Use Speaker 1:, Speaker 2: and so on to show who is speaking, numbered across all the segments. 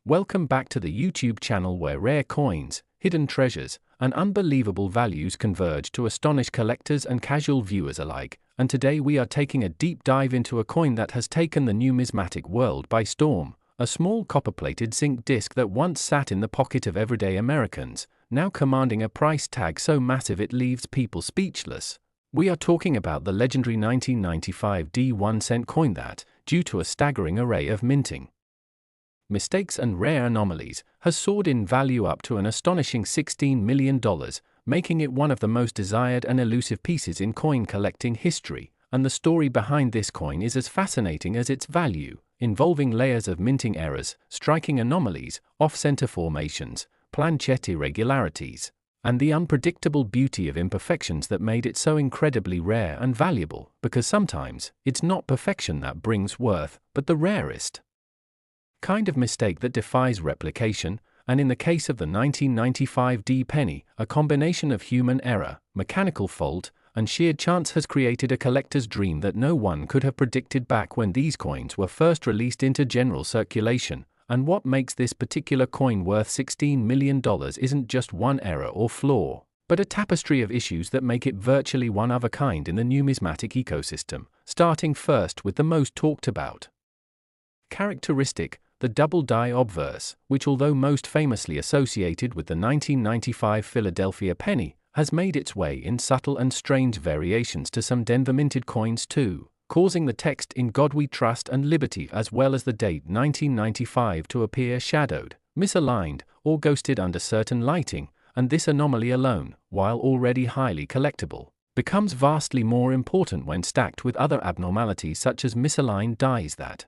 Speaker 1: Welcome back to the YouTube channel where rare coins, hidden treasures, and unbelievable values converge to astonish collectors and casual viewers alike. And today we are taking a deep dive into a coin that has taken the numismatic world by storm, a small copper-plated zinc disc that once sat in the pocket of everyday Americans, now commanding a price tag so massive it leaves people speechless. We are talking about the legendary 1995 1-cent coin that, due to a staggering array of minting mistakes and rare anomalies, has soared in value up to an astonishing $16 million, making it one of the most desired and elusive pieces in coin collecting history. And the story behind this coin is as fascinating as its value, involving layers of minting errors, striking anomalies, off-center formations, planchette irregularities, and the unpredictable beauty of imperfections that made it so incredibly rare and valuable, because sometimes, it's not perfection that brings worth, but the rarest kind of mistake that defies replication. And in the case of the 1995 penny, a combination of human error, mechanical fault, and sheer chance has created a collector's dream that no one could have predicted back when these coins were first released into general circulation. And what makes this particular coin worth $16 million isn't just one error or flaw, but a tapestry of issues that make it virtually one of a kind in the numismatic ecosystem, starting first with the most talked about characteristic, the double die obverse, which, although most famously associated with the 1995 Philadelphia penny, has made its way in subtle and strange variations to some Denver minted coins too, causing the text "In God We Trust" and "Liberty" as well as the date 1995 to appear shadowed, misaligned, or ghosted under certain lighting. And this anomaly alone, while already highly collectible, becomes vastly more important when stacked with other abnormalities such as misaligned dies that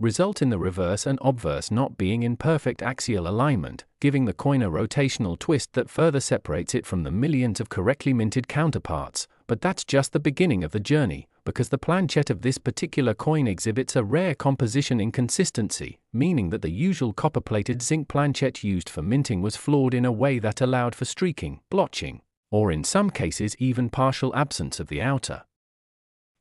Speaker 1: result in the reverse and obverse not being in perfect axial alignment, giving the coin a rotational twist that further separates it from the millions of correctly minted counterparts. But that's just the beginning of the journey, because the planchette of this particular coin exhibits a rare composition inconsistency, meaning that the usual copper-plated zinc planchette used for minting was flawed in a way that allowed for streaking, blotching, or in some cases even partial absence of the outer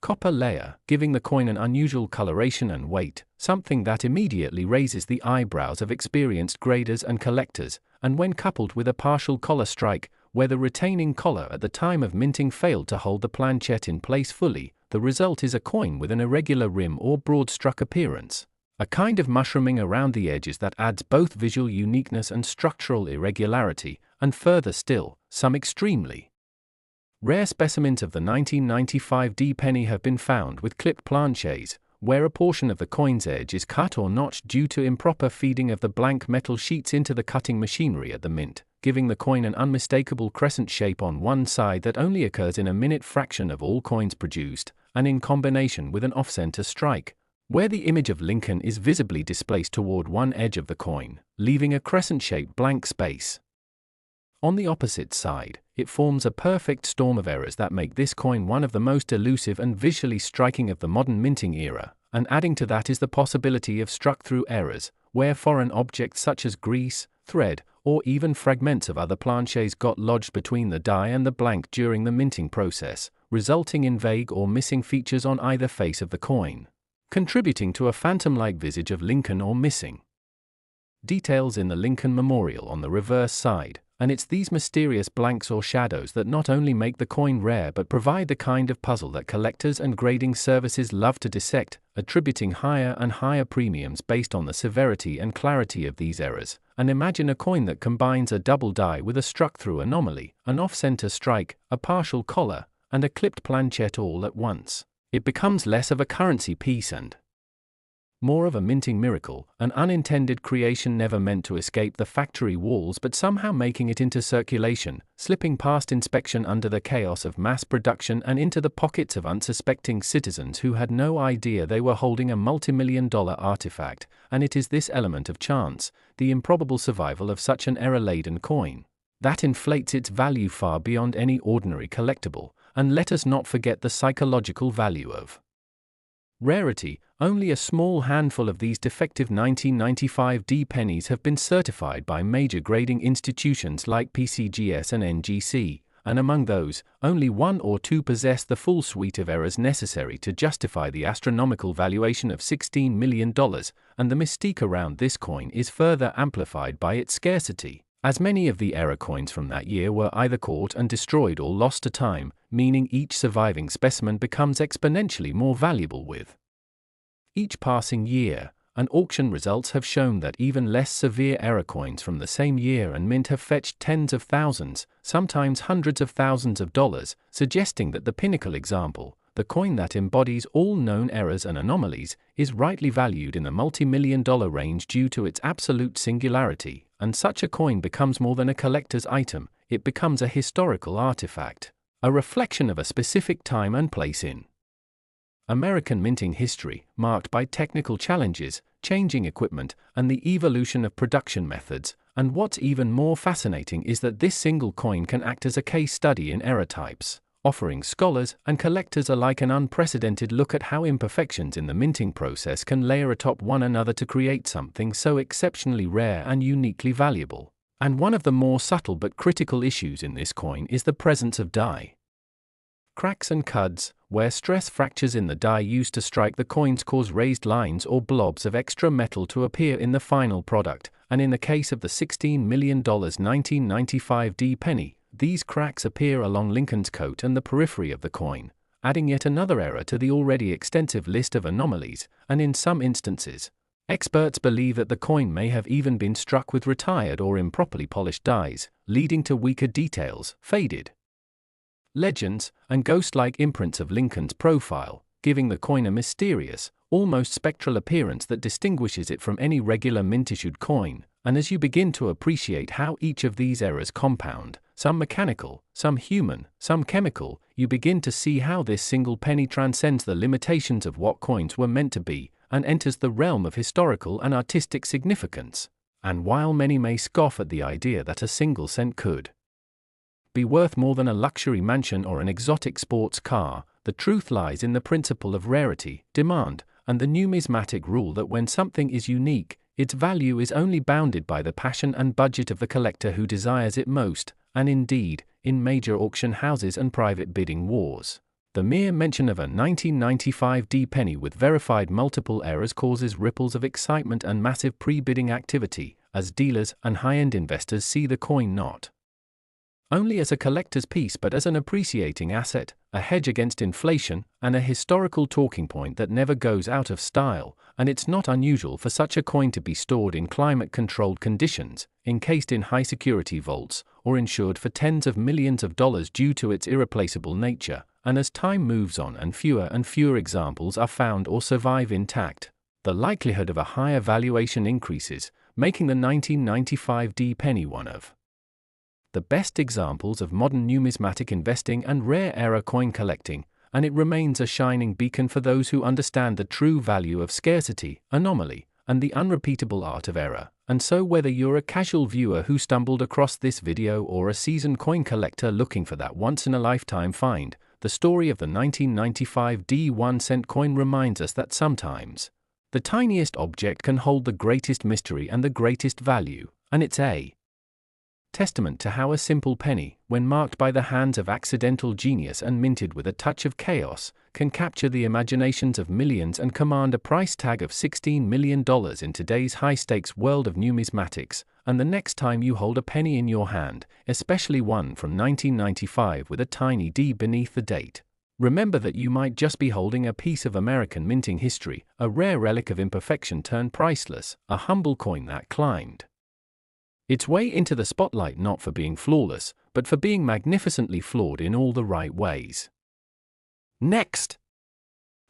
Speaker 1: copper layer, giving the coin an unusual coloration and weight, something that immediately raises the eyebrows of experienced graders and collectors. And when coupled with a partial collar strike, where the retaining collar at the time of minting failed to hold the planchette in place fully, the result is a coin with an irregular rim or broad-struck appearance, a kind of mushrooming around the edges that adds both visual uniqueness and structural irregularity. And further still, some extremely rare specimens of the 1995 penny have been found with clipped planchets, where a portion of the coin's edge is cut or notched due to improper feeding of the blank metal sheets into the cutting machinery at the mint, giving the coin an unmistakable crescent shape on one side that only occurs in a minute fraction of all coins produced, and in combination with an off-center strike, where the image of Lincoln is visibly displaced toward one edge of the coin, leaving a crescent-shaped blank space. On the opposite side, it forms a perfect storm of errors that make this coin one of the most elusive and visually striking of the modern minting era. And adding to that is the possibility of struck-through errors, where foreign objects such as grease, thread, or even fragments of other planchets got lodged between the die and the blank during the minting process, resulting in vague or missing features on either face of the coin, contributing to a phantom-like visage of Lincoln or missing details in the Lincoln Memorial on the reverse side. And it's these mysterious blanks or shadows that not only make the coin rare but provide the kind of puzzle that collectors and grading services love to dissect, attributing higher and higher premiums based on the severity and clarity of these errors. And imagine a coin that combines a double die with a struck-through anomaly, an off-center strike, a partial collar, and a clipped planchette all at once. It becomes less of a currency piece and more of a minting miracle, an unintended creation never meant to escape the factory walls but somehow making it into circulation, slipping past inspection under the chaos of mass production and into the pockets of unsuspecting citizens who had no idea they were holding a multi-million-dollar artifact. And it is this element of chance, the improbable survival of such an error-laden coin, that inflates its value far beyond any ordinary collectible. And let us not forget the psychological value of rarity. Only a small handful of these defective 1995 pennies have been certified by major grading institutions like PCGS and NGC, and among those, only 1 or 2 possess the full suite of errors necessary to justify the astronomical valuation of $16 million, and the mystique around this coin is further amplified by its scarcity, as many of the error coins from that year were either caught and destroyed or lost to time, meaning each surviving specimen becomes exponentially more valuable with each passing year. And auction results have shown that even less severe error coins from the same year and mint have fetched tens of thousands, sometimes hundreds of thousands of dollars, suggesting that the pinnacle example, the coin that embodies all known errors and anomalies, is rightly valued in the multi-million-dollar range due to its absolute singularity. And such a coin becomes more than a collector's item, it becomes a historical artifact, a reflection of a specific time and place in American minting history, marked by technical challenges, changing equipment, and the evolution of production methods. And what's even more fascinating is that this single coin can act as a case study in error types, offering scholars and collectors alike an unprecedented look at how imperfections in the minting process can layer atop one another to create something so exceptionally rare and uniquely valuable. And one of the more subtle but critical issues in this coin is the presence of die cracks and cuds, where stress fractures in the die used to strike the coins cause raised lines or blobs of extra metal to appear in the final product, and in the case of the $16 million 1995 D penny, these cracks appear along Lincoln's coat and the periphery of the coin, adding yet another error to the already extensive list of anomalies. And in some instances, experts believe that the coin may have even been struck with retired or improperly polished dies, leading to weaker details, faded legends, and ghost-like imprints of Lincoln's profile, giving the coin a mysterious, almost spectral appearance that distinguishes it from any regular mint-issued coin. And as you begin to appreciate how each of these errors compound, some mechanical, some human, some chemical, you begin to see how this single penny transcends the limitations of what coins were meant to be, and enters the realm of historical and artistic significance. And while many may scoff at the idea that a single cent could be worth more than a luxury mansion or an exotic sports car, the truth lies in the principle of rarity, demand, and the numismatic rule that when something is unique, its value is only bounded by the passion and budget of the collector who desires it most. And indeed, in major auction houses and private bidding wars, the mere mention of a 1995 D penny with verified multiple errors causes ripples of excitement and massive pre-bidding activity, as dealers and high-end investors see the coin not only as a collector's piece but as an appreciating asset, a hedge against inflation, and a historical talking point that never goes out of style. And it's not unusual for such a coin to be stored in climate-controlled conditions, encased in high-security vaults, or insured for tens of millions of dollars due to its irreplaceable nature. And as time moves on and fewer examples are found or survive intact, the likelihood of a higher valuation increases, making the 1995 D penny one of the best examples of modern numismatic investing and rare error coin collecting, and it remains a shining beacon for those who understand the true value of scarcity, anomaly, and the unrepeatable art of error. And so whether you're a casual viewer who stumbled across this video or a seasoned coin collector looking for that once-in-a-lifetime find, the story of the 1995 D 1-cent coin reminds us that sometimes the tiniest object can hold the greatest mystery and the greatest value, and it's a testament to how a simple penny, when marked by the hands of accidental genius and minted with a touch of chaos, can capture the imaginations of millions and command a price tag of $16 million in today's high-stakes world of numismatics. And the next time you hold a penny in your hand, especially one from 1995 with a tiny D beneath the date, remember that you might just be holding a piece of American minting history, a rare relic of imperfection turned priceless, a humble coin that climbed its way into the spotlight not for being flawless, but for being magnificently flawed in all the right ways. Next!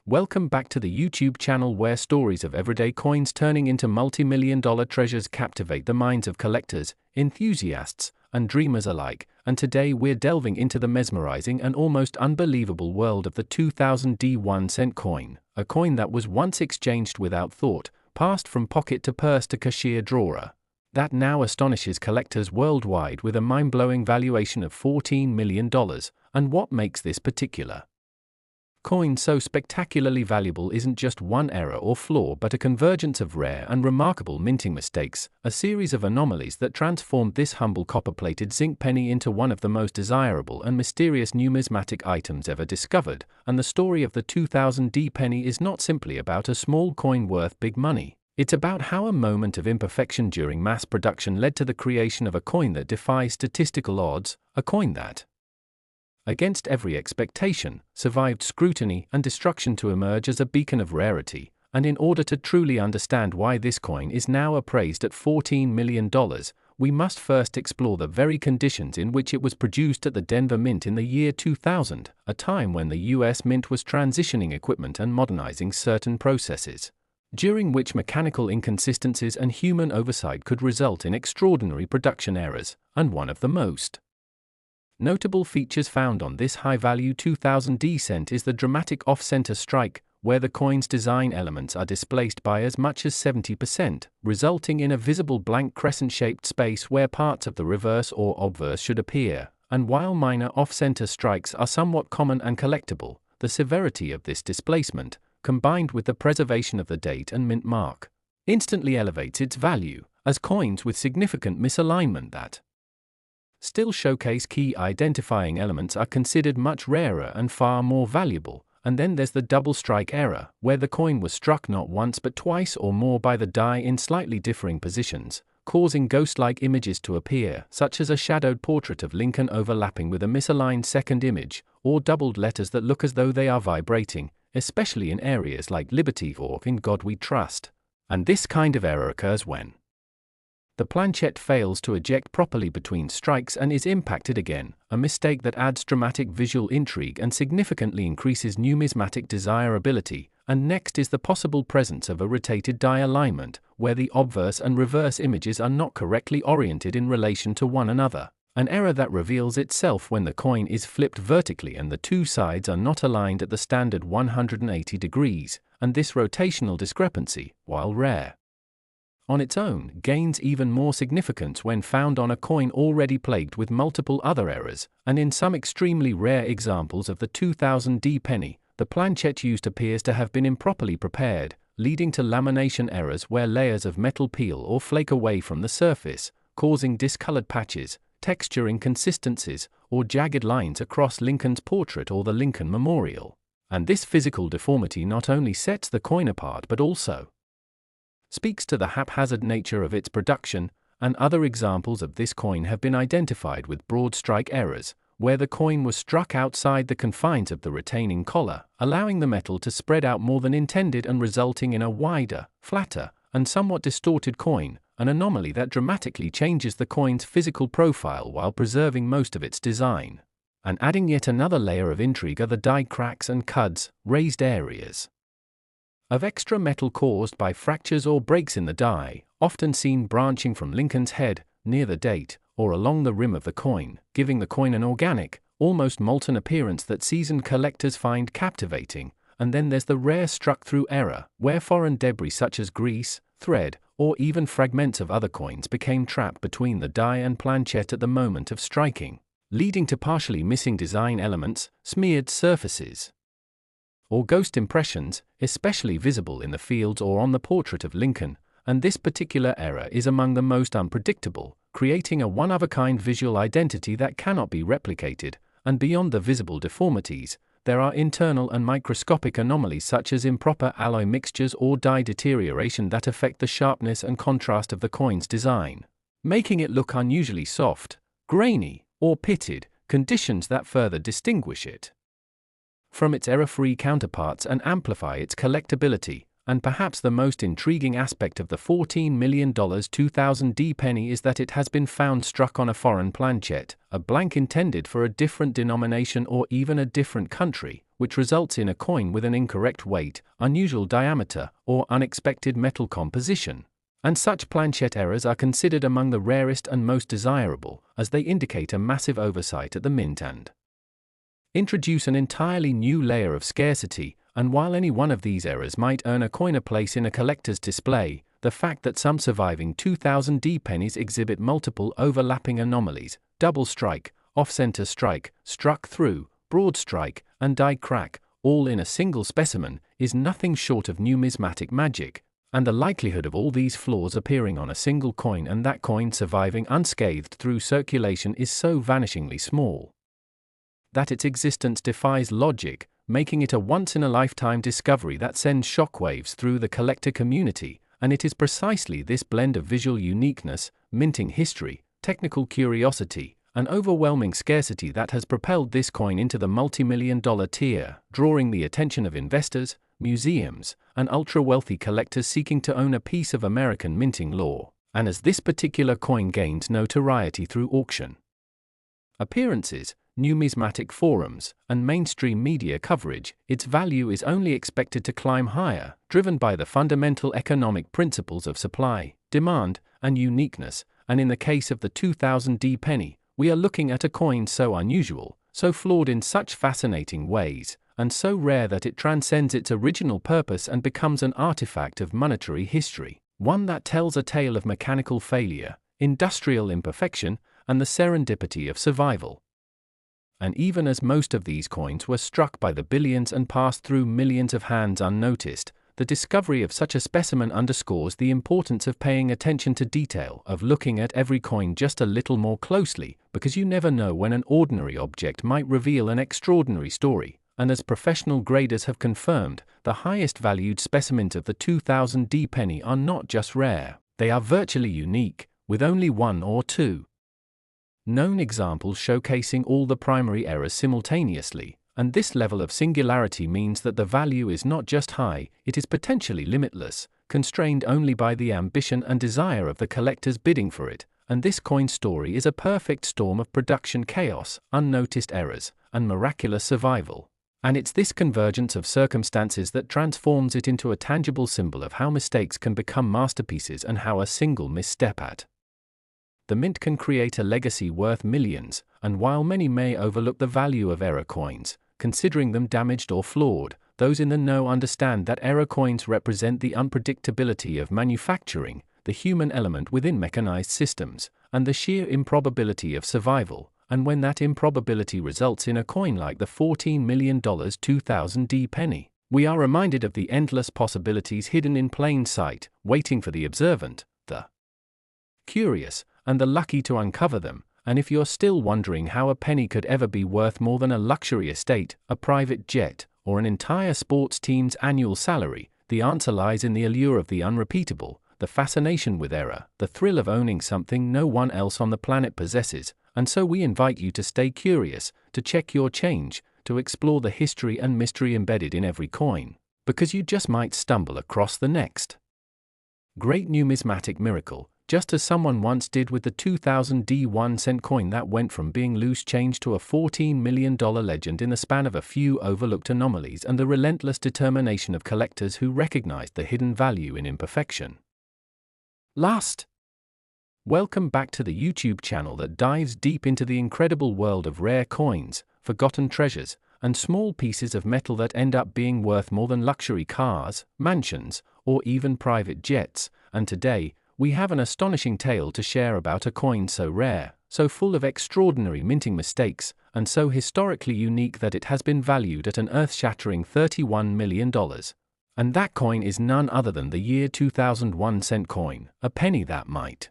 Speaker 1: Welcome back to the YouTube channel where stories of everyday coins turning into multi-million-dollar treasures captivate the minds of collectors, enthusiasts, and dreamers alike. And today we're delving into the mesmerizing and almost unbelievable world of the 2000 D 1-cent coin, a coin that was once exchanged without thought, passed from pocket to purse to cashier drawer, that now astonishes collectors worldwide with a mind-blowing valuation of $14 million. And what makes this particular coin so spectacularly valuable isn't just one error or flaw but a convergence of rare and remarkable minting mistakes, a series of anomalies that transformed this humble copper-plated zinc penny into one of the most desirable and mysterious numismatic items ever discovered. And the story of the 2000D penny is not simply about a small coin worth big money. It's about how a moment of imperfection during mass production led to the creation of a coin that defies statistical odds, a coin that, against every expectation, survived scrutiny and destruction to emerge as a beacon of rarity. And in order to truly understand why this coin is now appraised at $14 million, we must first explore the very conditions in which it was produced at the Denver Mint in the year 2000, a time when the US Mint was transitioning equipment and modernizing certain processes, during which mechanical inconsistencies and human oversight could result in extraordinary production errors. And one of the most notable features found on this high-value 2000D cent is the dramatic off-center strike, where the coin's design elements are displaced by as much as 70%, resulting in a visible blank crescent-shaped space where parts of the reverse or obverse should appear. And while minor off-center strikes are somewhat common and collectible, the severity of this displacement, combined with the preservation of the date and mint mark, instantly elevates its value, as coins with significant misalignment that still showcase key identifying elements are considered much rarer and far more valuable. And then there's the double strike error, where the coin was struck not once but twice or more by the die in slightly differing positions, causing ghost-like images to appear, such as a shadowed portrait of Lincoln overlapping with a misaligned second image, or doubled letters that look as though they are vibrating, especially in areas like Liberty or In God We Trust. And this kind of error occurs when the planchette fails to eject properly between strikes and is impacted again, a mistake that adds dramatic visual intrigue and significantly increases numismatic desirability. And next is the possible presence of a rotated die alignment, where the obverse and reverse images are not correctly oriented in relation to one another, an error that reveals itself when the coin is flipped vertically and the two sides are not aligned at the standard 180 degrees, and this rotational discrepancy, while rare on its own, gains even more significance when found on a coin already plagued with multiple other errors. And in some extremely rare examples of the 2000D penny, the planchette used appears to have been improperly prepared, leading to lamination errors where layers of metal peel or flake away from the surface, causing discolored patches, texture inconsistencies, or jagged lines across Lincoln's portrait or the Lincoln Memorial. And this physical deformity not only sets the coin apart but also speaks to the haphazard nature of its production. And other examples of this coin have been identified with broad strike errors, where the coin was struck outside the confines of the retaining collar, allowing the metal to spread out more than intended and resulting in a wider, flatter, and somewhat distorted coin, an anomaly that dramatically changes the coin's physical profile while preserving most of its design. And adding yet another layer of intrigue are the die cracks and cuds, raised areas of extra metal caused by fractures or breaks in the die, often seen branching from Lincoln's head, near the date, or along the rim of the coin, giving the coin an organic, almost molten appearance that seasoned collectors find captivating. And then there's the rare struck-through error, where foreign debris such as grease, thread, or even fragments of other coins became trapped between the die and planchette at the moment of striking, leading to partially missing design elements, smeared surfaces, or ghost impressions, especially visible in the fields or on the portrait of Lincoln. And this particular error is among the most unpredictable, creating a one-of-a-kind visual identity that cannot be replicated. And beyond the visible deformities, there are internal and microscopic anomalies such as improper alloy mixtures or die deterioration that affect the sharpness and contrast of the coin's design, making it look unusually soft, grainy, or pitted, conditions that further distinguish it from its error-free counterparts and amplify its collectability. And perhaps the most intriguing aspect of the $14 million 2000D penny is that it has been found struck on a foreign planchette, a blank intended for a different denomination or even a different country, which results in a coin with an incorrect weight, unusual diameter, or unexpected metal composition. And such planchette errors are considered among the rarest and most desirable, as they indicate a massive oversight at the mint and introduce an entirely new layer of scarcity. And while any one of these errors might earn a coin a place in a collector's display, the fact that some surviving 2000D pennies exhibit multiple overlapping anomalies, double strike, off-center strike, struck through, broad strike, and die crack, all in a single specimen, is nothing short of numismatic magic, and the likelihood of all these flaws appearing on a single coin and that coin surviving unscathed through circulation is so vanishingly small that its existence defies logic, making it a once-in-a-lifetime discovery that sends shockwaves through the collector community. And it is precisely this blend of visual uniqueness, minting history, technical curiosity, and overwhelming scarcity that has propelled this coin into the multi-million-dollar tier, drawing the attention of investors, museums, and ultra-wealthy collectors seeking to own a piece of American minting lore. And as this particular coin gains notoriety through auction appearances, numismatic forums, and mainstream media coverage, its value is only expected to climb higher, driven by the fundamental economic principles of supply, demand, and uniqueness. And in the case of the 2000D penny, we are looking at a coin so unusual, so flawed in such fascinating ways, and so rare that it transcends its original purpose and becomes an artifact of monetary history, one that tells a tale of mechanical failure, industrial imperfection, and the serendipity of survival. And even as most of these coins were struck by the billions and passed through millions of hands unnoticed, the discovery of such a specimen underscores the importance of paying attention to detail, of looking at every coin just a little more closely, because you never know when an ordinary object might reveal an extraordinary story. And as professional graders have confirmed, the highest valued specimens of the 2000D penny are not just rare, they are virtually unique, with only one or two known examples showcasing all the primary errors simultaneously, and this level of singularity means that the value is not just high, it is potentially limitless, constrained only by the ambition and desire of the collectors bidding for it. And this coin story is a perfect storm of production chaos, unnoticed errors, and miraculous survival. And it's this convergence of circumstances that transforms it into a tangible symbol of how mistakes can become masterpieces and how a single misstep at the mint can create a legacy worth millions. And while many may overlook the value of error coins, considering them damaged or flawed, those in the know understand that error coins represent the unpredictability of manufacturing, the human element within mechanized systems, and the sheer improbability of survival. And when that improbability results in a coin like the $14 million 2000D penny, we are reminded of the endless possibilities hidden in plain sight, waiting for the observant, the curious, and the lucky to uncover them. And if you're still wondering how a penny could ever be worth more than a luxury estate, a private jet, or an entire sports team's annual salary, the answer lies in the allure of the unrepeatable, the fascination with error, the thrill of owning something no one else on the planet possesses. And so we invite you to stay curious, to check your change, to explore the history and mystery embedded in every coin, because you just might stumble across the next great numismatic miracle, just as someone once did with the 2000D 1-cent coin that went from being loose change to a $14 million legend in the span of a few overlooked anomalies and the relentless determination of collectors who recognized the hidden value in imperfection. Welcome back to the YouTube channel that dives deep into the incredible world of rare coins, forgotten treasures, and small pieces of metal that end up being worth more than luxury cars, mansions, or even private jets. And today, we have an astonishing tale to share about a coin so rare, so full of extraordinary minting mistakes, and so historically unique that it has been valued at an earth-shattering $31 million. And that coin is none other than the year 2001 cent coin, a penny that might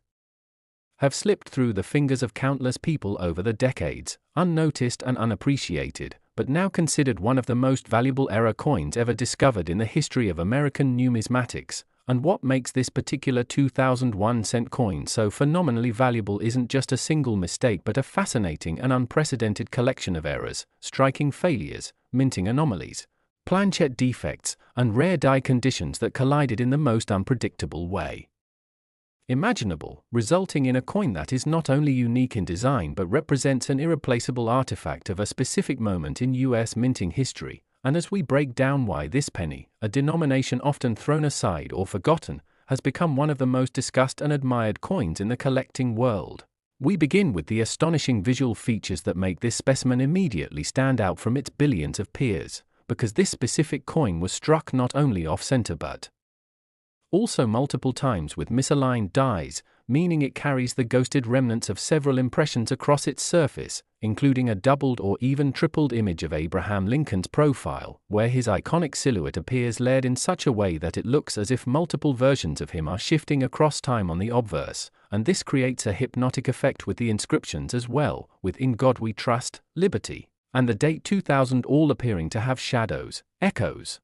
Speaker 1: have slipped through the fingers of countless people over the decades, unnoticed and unappreciated, but now considered one of the most valuable error coins ever discovered in the history of American numismatics. And what makes this particular 2001 cent coin so phenomenally valuable isn't just a single mistake but a fascinating and unprecedented collection of errors, striking failures, minting anomalies, planchet defects, and rare die conditions that collided in the most unpredictable way imaginable, resulting in a coin that is not only unique in design but represents an irreplaceable artifact of a specific moment in US minting history. And as we break down why this penny, a denomination often thrown aside or forgotten, has become one of the most discussed and admired coins in the collecting world, we begin with the astonishing visual features that make this specimen immediately stand out from its billions of peers, because this specific coin was struck not only off-center but also multiple times with misaligned dies, meaning it carries the ghosted remnants of several impressions across its surface. including a doubled or even tripled image of Abraham Lincoln's profile, where his iconic silhouette appears layered in such a way that it looks as if multiple versions of him are shifting across time on the obverse, and this creates a hypnotic effect with the inscriptions as well, with "In God We Trust," "Liberty," and the date 2000 all appearing to have shadows, echoes,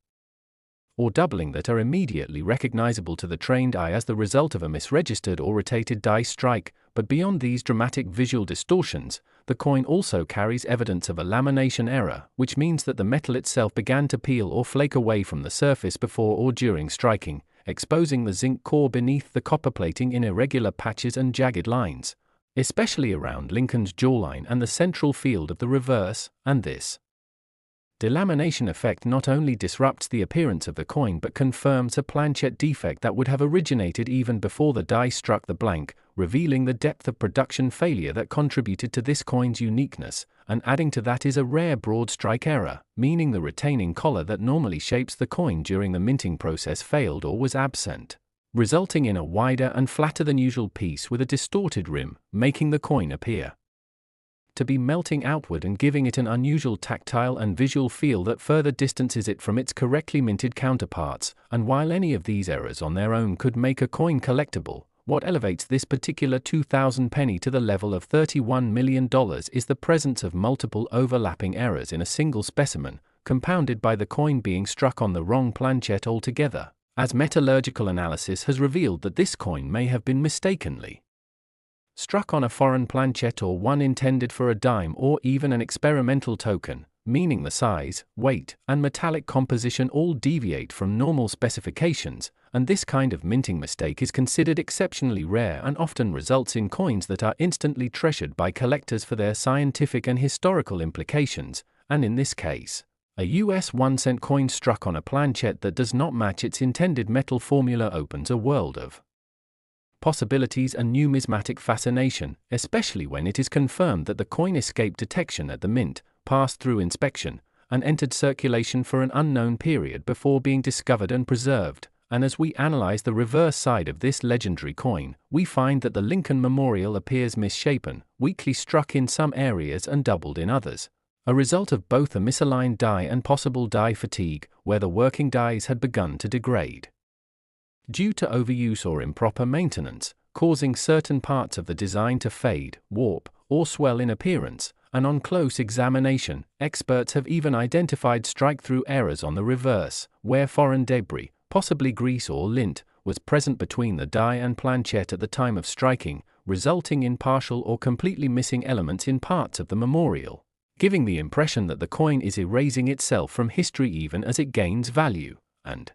Speaker 1: or doubling that are immediately recognizable to the trained eye as the result of a misregistered or rotated die strike. But beyond these dramatic visual distortions, the coin also carries evidence of a lamination error, which means that the metal itself began to peel or flake away from the surface before or during striking, exposing the zinc core beneath the copper plating in irregular patches and jagged lines, especially around Lincoln's jawline and the central field of the reverse, and this delamination effect not only disrupts the appearance of the coin but confirms a planchette defect that would have originated even before the die struck the blank, revealing the depth of production failure that contributed to this coin's uniqueness, and adding to that is a rare broad strike error, meaning the retaining collar that normally shapes the coin during the minting process failed or was absent, resulting in a wider and flatter than usual piece with a distorted rim, making the coin appear to be melting outward and giving it an unusual tactile and visual feel that further distances it from its correctly minted counterparts. And while any of these errors on their own could make a coin collectible, what elevates this particular 2000 penny to the level of $31 million is the presence of multiple overlapping errors in a single specimen, compounded by the coin being struck on the wrong planchette altogether, as metallurgical analysis has revealed that this coin may have been mistakenly struck on a foreign planchette or one intended for a dime or even an experimental token, meaning the size, weight, and metallic composition all deviate from normal specifications, and this kind of minting mistake is considered exceptionally rare and often results in coins that are instantly treasured by collectors for their scientific and historical implications, and in this case, a US 1-cent coin struck on a planchette that does not match its intended metal formula opens a world of possibilities and numismatic fascination, especially when it is confirmed that the coin escaped detection at the mint, passed through inspection, and entered circulation for an unknown period before being discovered and preserved. And as we analyze the reverse side of this legendary coin, we find that the Lincoln Memorial appears misshapen, weakly struck in some areas and doubled in others, a result of both a misaligned die and possible die fatigue, where the working dies had begun to degrade due to overuse or improper maintenance, causing certain parts of the design to fade, warp, or swell in appearance. And on close examination, experts have even identified strike-through errors on the reverse, where foreign debris, possibly grease or lint, was present between the die and planchette at the time of striking, resulting in partial or completely missing elements in parts of the memorial, giving the impression that the coin is erasing itself from history even as it gains value. And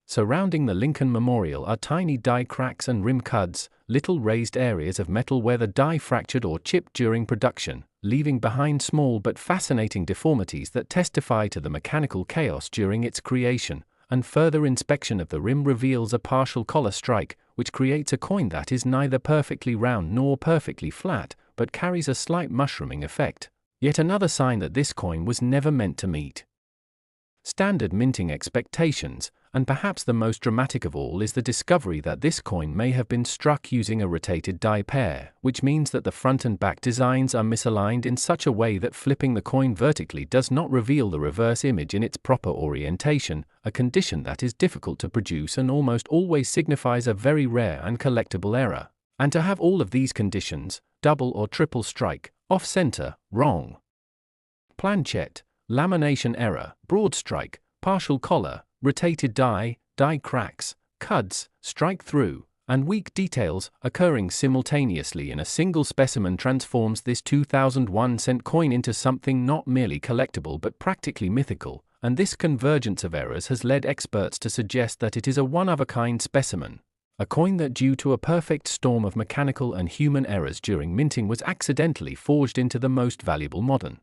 Speaker 1: surrounding the Lincoln Memorial are tiny die cracks and rim cuts, little raised areas of metal where the die fractured or chipped during production, leaving behind small but fascinating deformities that testify to the mechanical chaos during its creation. And further inspection of the rim reveals a partial collar strike, which creates a coin that is neither perfectly round nor perfectly flat, but carries a slight mushrooming effect. Yet another sign that this coin was never meant to meet standard minting expectations, and perhaps the most dramatic of all is the discovery that this coin may have been struck using a rotated die pair, which means that the front and back designs are misaligned in such a way that flipping the coin vertically does not reveal the reverse image in its proper orientation, a condition that is difficult to produce and almost always signifies a very rare and collectible error. And to have all of these conditions, double or triple strike, off-center, wrong planchette, lamination error, broad strike, partial collar, rotated die, die cracks, cuts, strike through, and weak details occurring simultaneously in a single specimen transforms this 2001-cent coin into something not merely collectible but practically mythical, and this convergence of errors has led experts to suggest that it is a one-of-a-kind specimen, a coin that due to a perfect storm of mechanical and human errors during minting was accidentally forged into the most valuable modern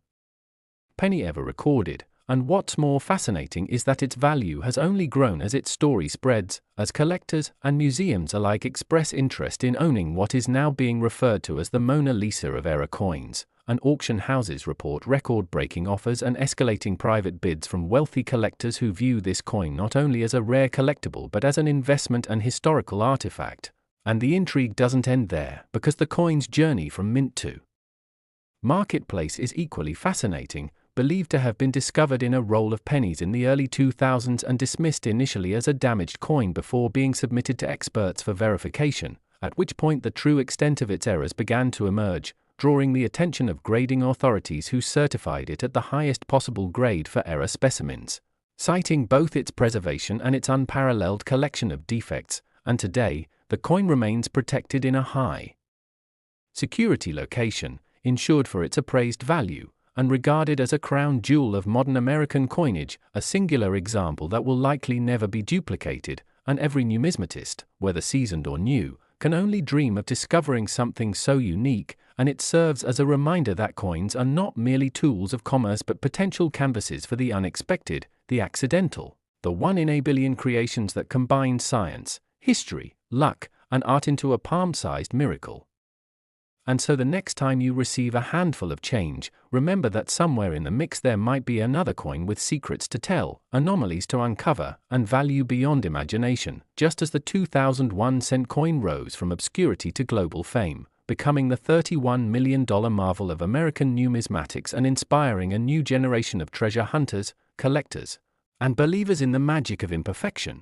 Speaker 1: penny ever recorded. And what's more fascinating is that its value has only grown as its story spreads, as collectors and museums alike express interest in owning what is now being referred to as the Mona Lisa of error coins, and auction houses report record-breaking offers and escalating private bids from wealthy collectors who view this coin not only as a rare collectible but as an investment and historical artifact. And the intrigue doesn't end there, because the coin's journey from mint to marketplace is equally fascinating, believed to have been discovered in a roll of pennies in the early 2000s and dismissed initially as a damaged coin before being submitted to experts for verification, at which point the true extent of its errors began to emerge, drawing the attention of grading authorities who certified it at the highest possible grade for error specimens, citing both its preservation and its unparalleled collection of defects, and today, the coin remains protected in a high security location, insured for its appraised value, and regarded as a crown jewel of modern American coinage, a singular example that will likely never be duplicated, and every numismatist, whether seasoned or new, can only dream of discovering something so unique, and it serves as a reminder that coins are not merely tools of commerce but potential canvases for the unexpected, the accidental, the one in a billion creations that combine science, history, luck, and art into a palm-sized miracle. And so the next time you receive a handful of change, remember that somewhere in the mix there might be another coin with secrets to tell, anomalies to uncover, and value beyond imagination, just as the 2001-cent coin rose from obscurity to global fame, becoming the $31 million marvel of American numismatics and inspiring a new generation of treasure hunters, collectors, and believers in the magic of imperfection.